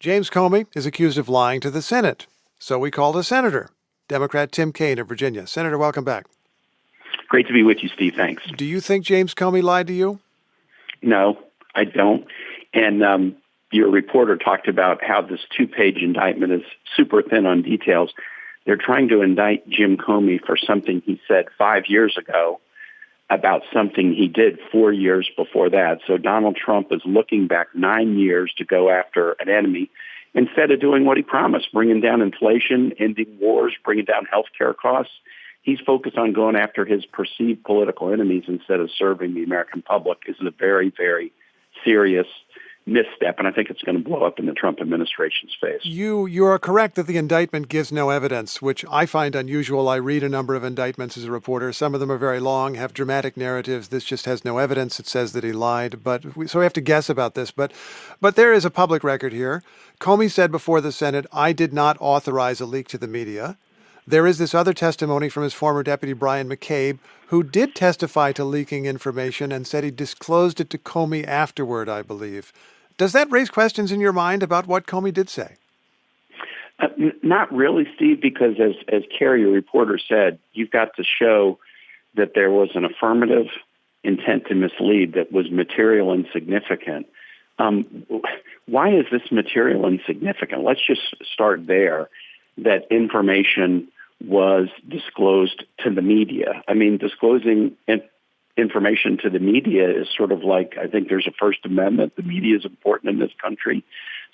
James Comey is accused of lying to the Senate. So we called a senator, Democrat Tim Kaine of Virginia. Senator, welcome back. Great to be with you, Steve. Thanks. Do you think James Comey lied to you? No, I don't. And your reporter talked about how this two-page indictment is super thin on details. They're trying to indict Jim Comey for something he said 5 years ago about something he did 4 years before that. So Donald Trump is looking back 9 years to go after an enemy instead of doing what he promised, bringing down inflation, ending wars, bringing down health care costs. He's focused on going after his perceived political enemies instead of serving the American public. This is a very, very serious misstep, and I think it's going to blow up in the Trump administration's face. You are correct that the indictment gives no evidence, which I find unusual. I read a number of indictments as a reporter. Some of them are very long, have dramatic narratives. This just has no evidence. It says that he lied, so we have to guess about this. But there is a public record here. Comey said before the Senate, "I did not authorize a leak to the media." There is this other testimony from his former deputy, Brian McCabe, who did testify to leaking information and said he disclosed it to Comey afterward, I believe. Does that raise questions in your mind about what Comey did say? Not really, Steve, because as Carrie, your reporter, said, you've got to show that there was an affirmative intent to mislead that was material and significant. Why is this material and significant? Let's just start there, that information was disclosed to the media. I mean, disclosing information to the media is sort of like, I think there's a First Amendment. The media is important in this country.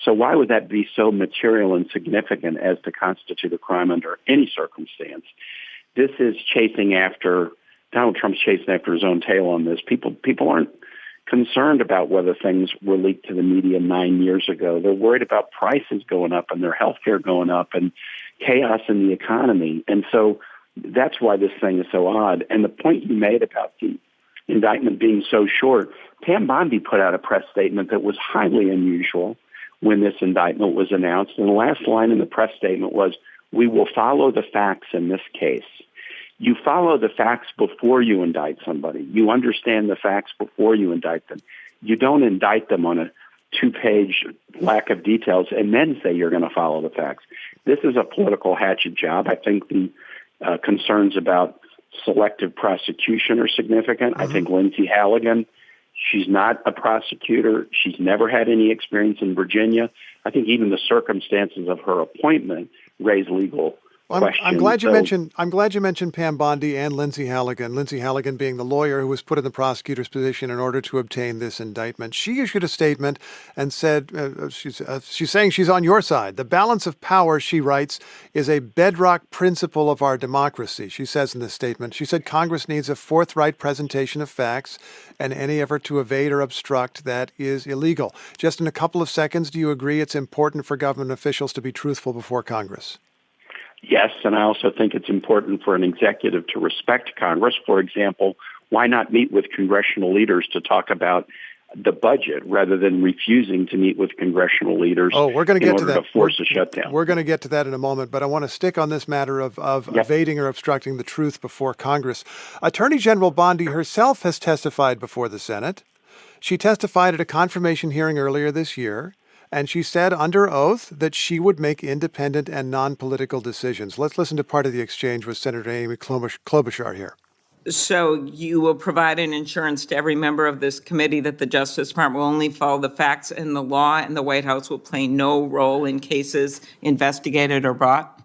So why would that be so material and significant as to constitute a crime under any circumstance? This is Donald Trump's chasing after his own tail on this. People aren't concerned about whether things were leaked to the media 9 years ago. They're worried about prices going up and their health care going up and chaos in the economy. And so that's why this thing is so odd. And the point you made about the indictment being so short, Pam Bondi put out a press statement that was highly unusual when this indictment was announced. And the last line in the press statement was, "We will follow the facts in this case." You follow the facts before you indict somebody. You understand the facts before you indict them. You don't indict them on a two-page lack of details and then say you're going to follow the facts. This is a political hatchet job. I think the concerns about selective prosecution are significant. I think Lindsay Halligan, she's not a prosecutor. She's never had any experience in Virginia. I think even the circumstances of her appointment raise legal questions. I'm glad you mentioned Pam Bondi and Lindsay Halligan. Lindsay Halligan being the lawyer who was put in the prosecutor's position in order to obtain this indictment. She issued a statement and said she's saying she's on your side. The balance of power, she writes, is a bedrock principle of our democracy. She says in this statement, she said Congress needs a forthright presentation of facts, and any effort to evade or obstruct that is illegal. Just in a couple of seconds, do you agree it's important for government officials to be truthful before Congress? Yes, and I also think it's important for an executive to respect Congress. For example, why not meet with congressional leaders to talk about the budget rather than refusing to meet with congressional leaders in order to force a shutdown? We're going to get to that in a moment, but I want to stick on this matter of evading or obstructing the truth before Congress. Attorney General Bondi herself has testified before the Senate. She testified at a confirmation hearing earlier this year. And she said under oath that she would make independent and non-political decisions. Let's listen to part of the exchange with Senator Amy Klobuchar here. So you will provide an assurance to every member of this committee that the Justice Department will only follow the facts and the law, and the White House will play no role in cases investigated or brought?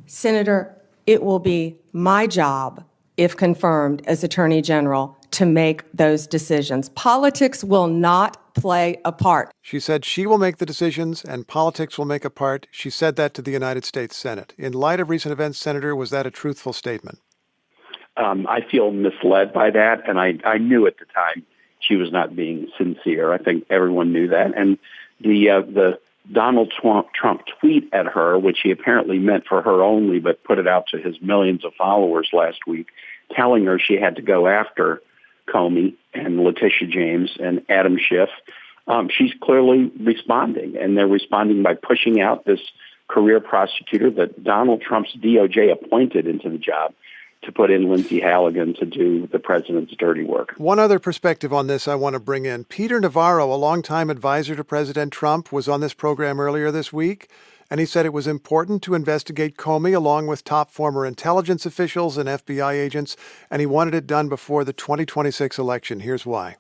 Senator, it will be my job, if confirmed as Attorney General, to make those decisions. Politics will not play a part. She said she will make the decisions and politics will make a part. She said that to the United States Senate. In light of recent events, Senator, was that a truthful statement? I feel misled by that, and I knew at the time she was not being sincere. I think everyone knew that. And the Donald Trump tweet at her, which he apparently meant for her only, but put it out to his millions of followers last week, telling her she had to go after Comey and Letitia James and Adam Schiff, she's clearly responding. And they're responding by pushing out this career prosecutor that Donald Trump's DOJ appointed into the job, to put in Lindsey Halligan to do the president's dirty work. One other perspective on this I want to bring in. Peter Navarro, a longtime advisor to President Trump, was on this program earlier this week, and he said it was important to investigate Comey along with top former intelligence officials and FBI agents, and he wanted it done before the 2026 election. Here's why.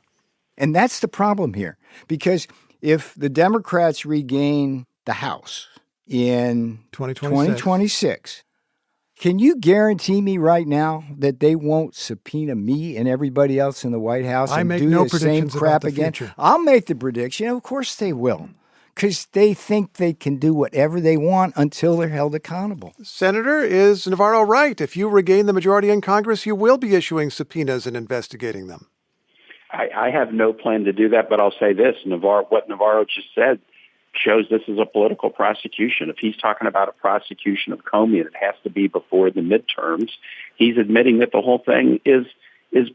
And that's the problem here, because if the Democrats regain the House in 2026, can you guarantee me right now that they won't subpoena me and everybody else in the White House and do the same crap again? I'll make the prediction. Of course they will, because they think they can do whatever they want until they're held accountable. Senator, is Navarro right? If you regain the majority in Congress, you will be issuing subpoenas and investigating them. I have no plan to do that, but I'll say this. What Navarro just said shows this is a political prosecution. If he's talking about a prosecution of Comey and it has to be before the midterms, he's admitting that the whole thing is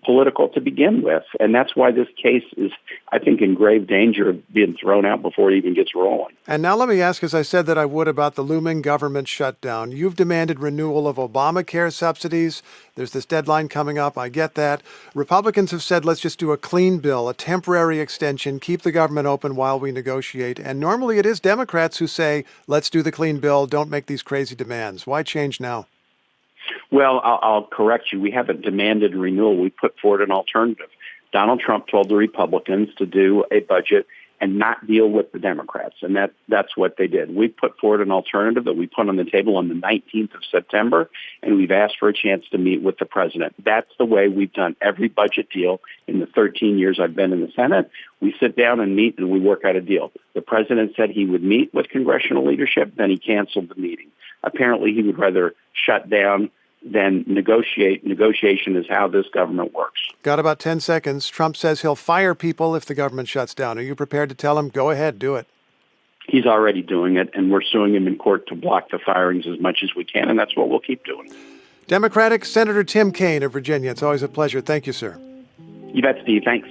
political to begin with. And that's why this case is, I think, in grave danger of being thrown out before it even gets rolling. And now let me ask, as I said that I would, about the looming government shutdown. You've demanded renewal of Obamacare subsidies. There's this deadline coming up. I get that. Republicans have said, let's just do a clean bill, a temporary extension, keep the government open while we negotiate. And normally it is Democrats who say, let's do the clean bill, don't make these crazy demands. Why change now? Well, I'll correct you. We haven't demanded renewal. We put forward an alternative. Donald Trump told the Republicans to do a budget and not deal with the Democrats, and that's what they did. We put forward an alternative that we put on the table on the 19th of September, and we've asked for a chance to meet with the president. That's the way we've done every budget deal in the 13 years I've been in the Senate. We sit down and meet, and we work out a deal. The president said he would meet with congressional leadership, then he canceled the meeting. Apparently, he would rather shut down than negotiate. Negotiation is how this government works. Got about 10 seconds. Trump says he'll fire people if the government shuts down. Are you prepared to tell him, go ahead, do it? He's already doing it, and we're suing him in court to block the firings as much as we can, and that's what we'll keep doing. Democratic Senator Tim Kaine of Virginia. It's always a pleasure. Thank you, sir. You bet, Steve. Thanks.